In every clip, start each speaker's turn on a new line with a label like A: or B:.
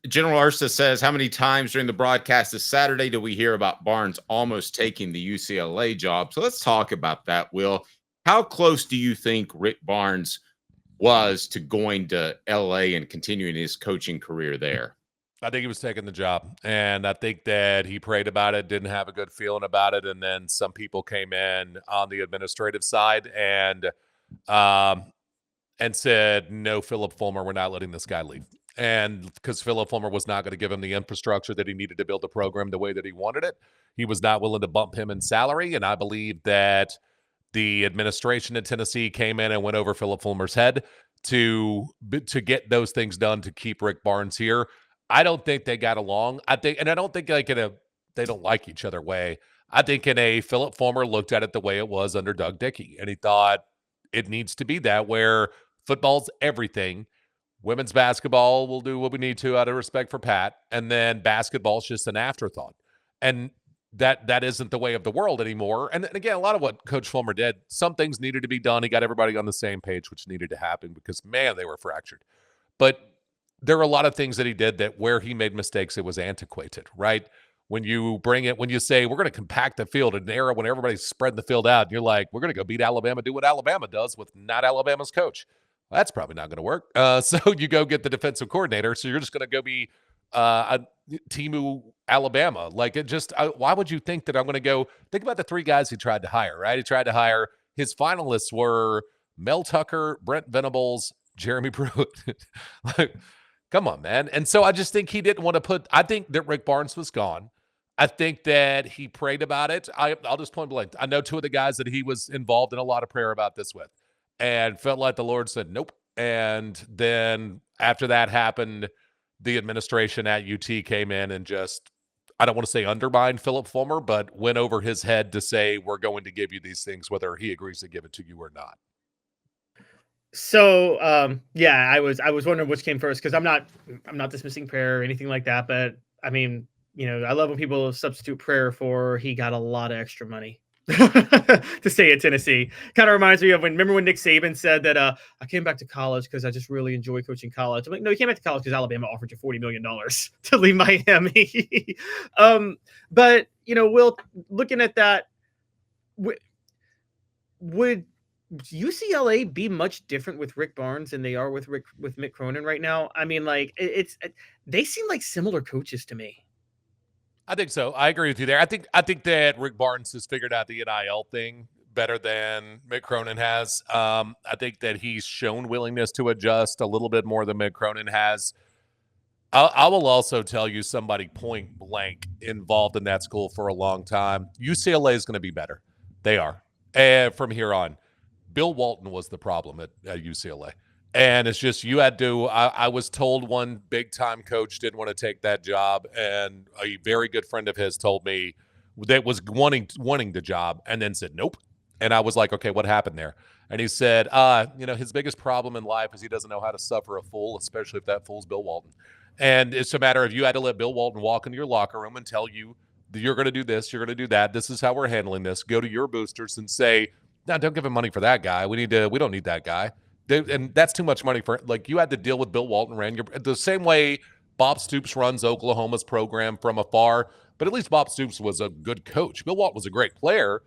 A: General Ursa says, how many times during the broadcast this Saturday do we hear about Barnes almost taking the UCLA job? So let's talk about that, Will. How close do you think Rick Barnes was to going to LA and continuing his coaching career there?
B: I think he was taking the job, and I think that he prayed about it, didn't have a good feeling about it, and then some people came in on the administrative side um, and said, "No, Philip Fulmer, we're not letting this guy leave." And because Philip Fulmer was not going to give him the infrastructure that he needed to build the program the way that he wanted it, he was not willing to bump him in salary. And I believe that the administration in Tennessee came in and went over Philip Fulmer's head to get those things done to keep Rick Barnes here. I don't think they got along. I don't think like they don't like each other way. I think in a Philip Fulmer looked at it the way it was under Doug Dickey, and he thought it needs to be that where football's everything. Women's basketball will do what we need to out of respect for Pat, and then basketball's just an afterthought. And that isn't the way of the world anymore. And again, a lot of what Coach Fulmer did, some things needed to be done. He got everybody on the same page, which needed to happen because, man, they were fractured. But there were a lot of things that he did that where he made mistakes, it was antiquated, right? When you say, we're going to compact the field in an era when everybody's spreading the field out, and you're like, we're going to go beat Alabama, do what Alabama does with not Alabama's coach. Well, that's probably not going to work. So you go get the defensive coordinator. So you're just going to go be a Timu Alabama. Like, it just, why would you think that I'm going to go? Think about the three guys he tried to hire, right? He tried to hire, his finalists were Mel Tucker, Brent Venables, Jeremy Pruitt. Like, come on, man. And so I just think he didn't want to I think that Rick Barnes was gone. I think that he prayed about it. I'll just point blank. I know two of the guys that he was involved in a lot of prayer about this with, and felt like the Lord said, nope. And then after that happened, the administration at UT came in and just, I don't want to say undermined Philip Fulmer, but went over his head to say, we're going to give you these things, whether he agrees to give it to you or not.
C: So, yeah, I was wondering which came first, because I'm not dismissing prayer or anything like that, but I mean, I love when people substitute prayer for he got a lot of extra money to stay at Tennessee. Kind of reminds me of remember when Nick Saban said that I came back to college because I just really enjoy coaching college. I'm like, no, you came back to college because Alabama offered you $40 million to leave Miami. But Will, looking at that, would UCLA be much different with Rick Barnes than they are with Mick Cronin right now? I mean, like they seem like similar coaches to me.
B: I think so. I agree with you there. I think that Rick Barnes has figured out the NIL thing better than Mick Cronin has. I think that he's shown willingness to adjust a little bit more than Mick Cronin has. I will also tell you somebody point blank involved in that school for a long time. UCLA is going to be better. They are. And from here on, Bill Walton was the problem at UCLA. And it's just, you had to, I was told one big-time coach didn't want to take that job, and a very good friend of his told me that was wanting the job and then said, nope. And I was like, okay, what happened there? And he said, his biggest problem in life is he doesn't know how to suffer a fool, especially if that fool's Bill Walton. And it's a matter of you had to let Bill Walton walk into your locker room and tell you that you're going to do this, you're going to do that, this is how we're handling this. Go to your boosters and say, no, don't give him money for that guy. We don't need that guy. And that's too much money for, like, you had to deal with Bill Walton the same way Bob Stoops runs Oklahoma's program from afar, but at least Bob Stoops was a good coach. Bill Walton was a great player.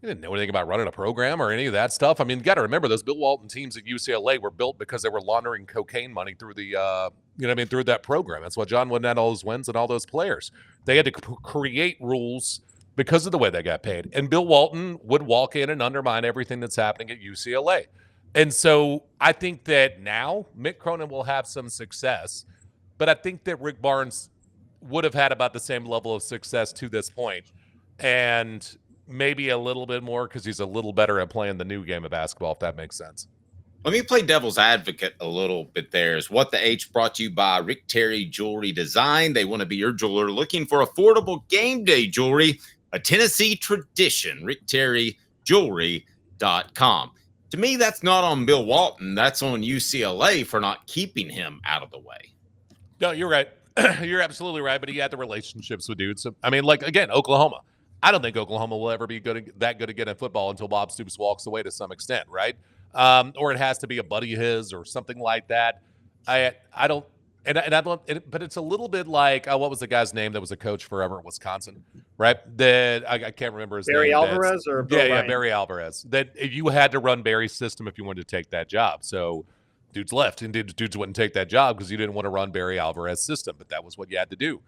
B: He didn't know anything about running a program or any of that stuff. I mean, you got to remember those Bill Walton teams at UCLA were built because they were laundering cocaine money through through that program. That's why John Wooden had all those wins and all those players. They had to create rules because of the way they got paid. And Bill Walton would walk in and undermine everything that's happening at UCLA. And so I think that now Mick Cronin will have some success, but I think that Rick Barnes would have had about the same level of success to this point, and maybe a little bit more because he's a little better at playing the new game of basketball, if that makes sense.
A: Let me play devil's advocate a little bit there. Is What the H brought to you by Rick Terry Jewelry Design. They want to be your jeweler looking for affordable game day jewelry, a Tennessee tradition. RickTerryJewelry.com. To me, that's not on Bill Walton. That's on UCLA for not keeping him out of the way.
B: No, you're right. You're absolutely right. But he had the relationships with dudes. So, I mean, like, again, Oklahoma. I don't think Oklahoma will ever be that good again at football until Bob Stoops walks away to some extent, right? Or it has to be a buddy of his or something like that. I don't. and I don't, but it's a little bit like what was the guy's name that was a coach forever at Wisconsin, right? That I can't remember his
C: Barry
B: name.
C: Alvarez or Bill Ryan?
B: Barry Alvarez. That you had to run Barry's system if you wanted to take that job. So dudes left, and dudes wouldn't take that job because you didn't want to run Barry Alvarez's system, but that was what you had to do.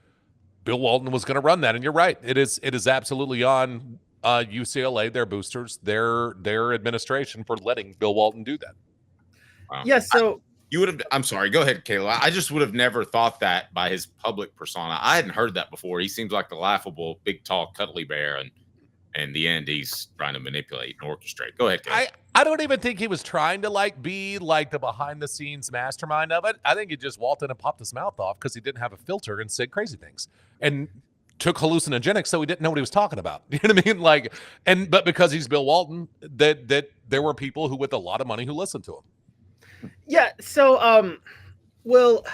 B: Bill Walton was going to run that, and you're right. It is absolutely on UCLA, their boosters, their administration for letting Bill Walton do that.
A: Wow.
C: Yeah, so
A: you would have. I'm sorry. Go ahead, Kayla. I just would have never thought that by his public persona. I hadn't heard that before. He seems like the laughable, big, tall, cuddly bear, and in the end, he's trying to manipulate and orchestrate. Go ahead, Kayla.
B: I don't even think he was trying to be the behind the scenes mastermind of it. I think he just walked in and popped his mouth off because he didn't have a filter and said crazy things and took hallucinogenics, so he didn't know what he was talking about. You know what I mean? But because he's Bill Walton, that there were people who with a lot of money who listened to him.
C: Yeah. So, well,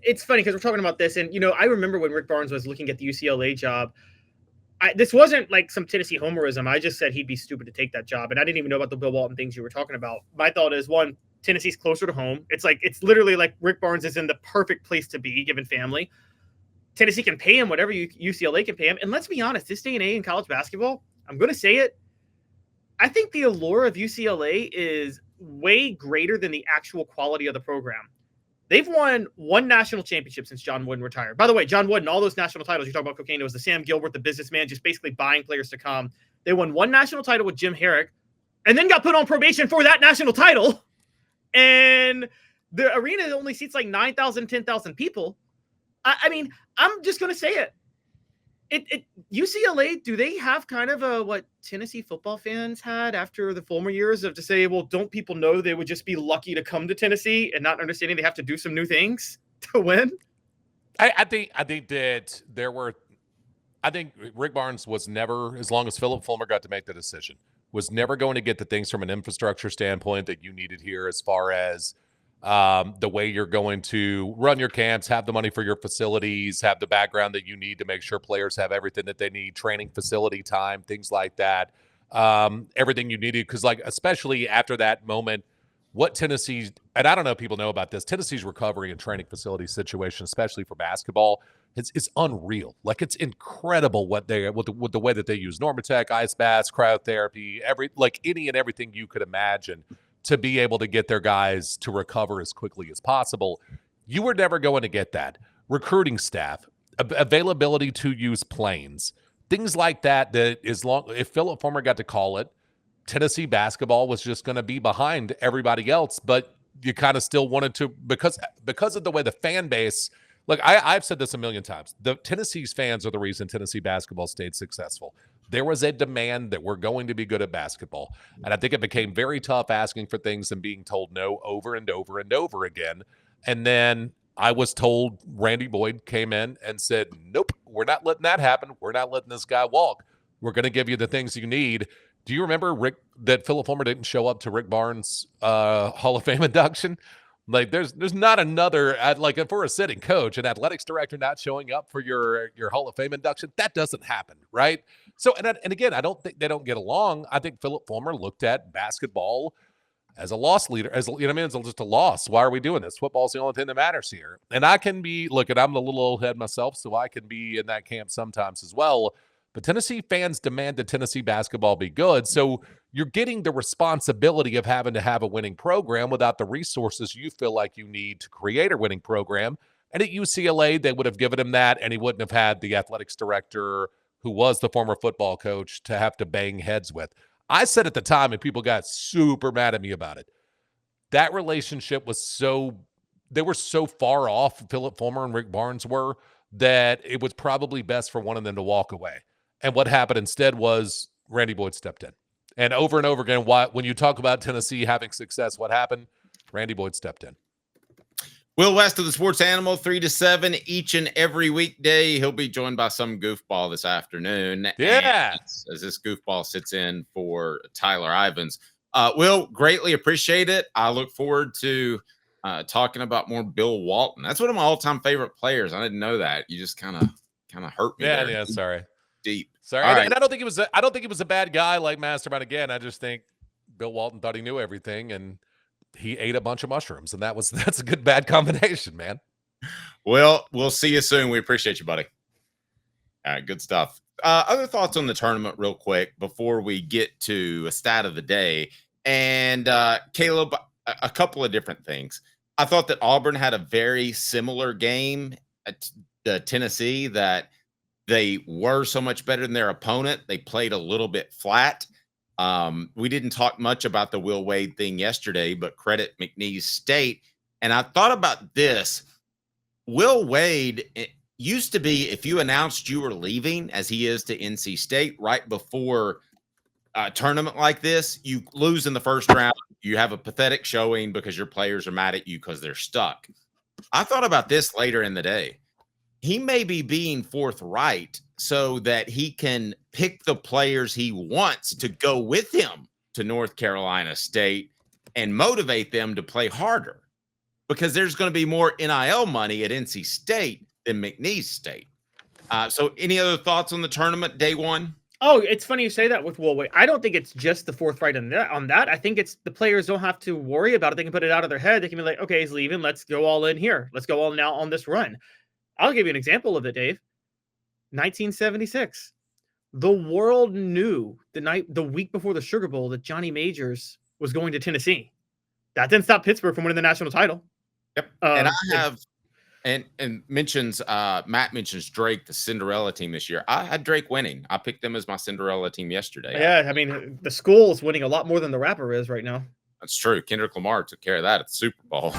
C: it's funny because we're talking about this, and I remember when Rick Barnes was looking at the UCLA job. This wasn't like some Tennessee homerism. I just said he'd be stupid to take that job, and I didn't even know about the Bill Walton things you were talking about. My thought is, one, Tennessee's closer to home. It's literally like Rick Barnes is in the perfect place to be given family. Tennessee can pay him whatever UCLA can pay him, and let's be honest, this day and age in college basketball, I'm going to say it. I think the allure of UCLA is way greater than the actual quality of the program. They've won one national championship since John Wooden retired. By the way, John Wooden, all those national titles, you talk about cocaine, it was the Sam Gilbert, the businessman, just basically buying players to come. They won one national title with Jim Herrick and then got put on probation for that national title. And the arena only seats like 9,000, 10,000 people. I mean, I'm just going to say it. UCLA, do they have kind of what Tennessee football fans had after the former years of to say, well, don't people know they would just be lucky to come to Tennessee and not understanding they have to do some new things to win?
B: I think that I think Rick Barnes was never, as long as Philip Fulmer got to make the decision, was never going to get the things from an infrastructure standpoint that you needed here as far as the way you're going to run your camps, have the money for your facilities, have the background that you need to make sure players have everything that they need, training facility time, things like that, everything you needed. Because especially after that moment, what Tennessee's, and I don't know if people know about this, Tennessee's recovery and training facility situation, especially for basketball, it's unreal. It's incredible with the way that they use Normatec, ice baths, cryotherapy, any and everything you could imagine to be able to get their guys to recover as quickly as possible. You were never going to get that. Recruiting staff, availability to use planes, things like that, if Philip Fulmer got to call it, Tennessee basketball was just going to be behind everybody else, but you kind of still wanted to, because of the way the fan base, I've said this a million times, the Tennessee's fans are the reason Tennessee basketball stayed successful. There was a demand that we're going to be good at basketball. And I think it became very tough asking for things and being told no over and over and over again. And then I was told Randy Boyd came in and said, nope, we're not letting that happen. We're not letting this guy walk. We're going to give you the things you need. Do you remember, that Philip Fulmer didn't show up to Rick Barnes' Hall of Fame induction? There's not another, for a sitting coach, an athletics director not showing up for your Hall of Fame induction, that doesn't happen, right? So, and again, I don't think they don't get along. I think Philip Fulmer looked at basketball as a loss leader, it's just a loss. Why are we doing this? Football's the only thing that matters here. And I can be, I'm the little old head myself, so I can be in that camp sometimes as well. But Tennessee fans demanded Tennessee basketball be good. So you're getting the responsibility of having to have a winning program without the resources you feel like you need to create a winning program. And at UCLA, they would have given him that, and he wouldn't have had the athletics director who was the former football coach to have to bang heads with. I said at the time, and people got super mad at me about it, that relationship was they were so far off, Philip Fulmer and Rick Barnes were, that it was probably best for one of them to walk away. And what happened instead was Randy Boyd stepped in. And over again, when you talk about Tennessee having success, what happened? Randy Boyd stepped in.
A: Will West of the Sports Animal, 3 to 7 each and every weekday. He'll be joined by some goofball this afternoon.
B: Yeah.
A: As this goofball sits in for Tyler Ivins. Will, greatly appreciate it. I look forward to talking about more Bill Walton. That's one of my all-time favorite players. I didn't know that. You just kind of hurt me.
B: Yeah, sorry.
A: Deep.
B: Sorry.
A: Right.
B: And I don't think he was a bad guy like Mastermind again. I just think Bill Walton thought he knew everything, and he ate a bunch of mushrooms, and that's a good bad combination, man.
A: Well, we'll see you soon. We appreciate you, buddy. All right, good stuff. Other thoughts on the tournament, real quick, before we get to a stat of the day. And Caleb, a couple of different things. I thought that Auburn had a very similar game to Tennessee, that they were so much better than their opponent. They played a little bit flat. We didn't talk much about the Will Wade thing yesterday, but credit McNeese State. And I thought about this. Will Wade, it used to be if you announced you were leaving, as he is to NC State, right before a tournament like this, you lose in the first round. You have a pathetic showing because your players are mad at you because they're stuck. I thought about this later in the day. He may be being forthright so that he can pick the players he wants to go with him to North Carolina State and motivate them to play harder, because there's going to be more NIL money at NC State than McNeese State. So any other thoughts on the tournament day one?
C: Oh, it's funny you say that with Will Wade. I don't think it's just the forthright on that. I think it's the players don't have to worry about it. They can put it out of their head. They can be like, okay, he's leaving. Let's go all in here. Let's go all now on this run. I'll give you an example of it, Dave. 1976. The world knew the week before the Sugar Bowl that Johnny Majors was going to Tennessee. That didn't stop Pittsburgh from winning the national title.
A: Yep. And I have and mentions Matt mentions Drake, the Cinderella team this year. I had Drake winning. I picked them as my Cinderella team yesterday.
C: Yeah, I mean, the school is winning a lot more than the rapper is right now.
A: That's true. Kendrick Lamar took care of that at the Super Bowl.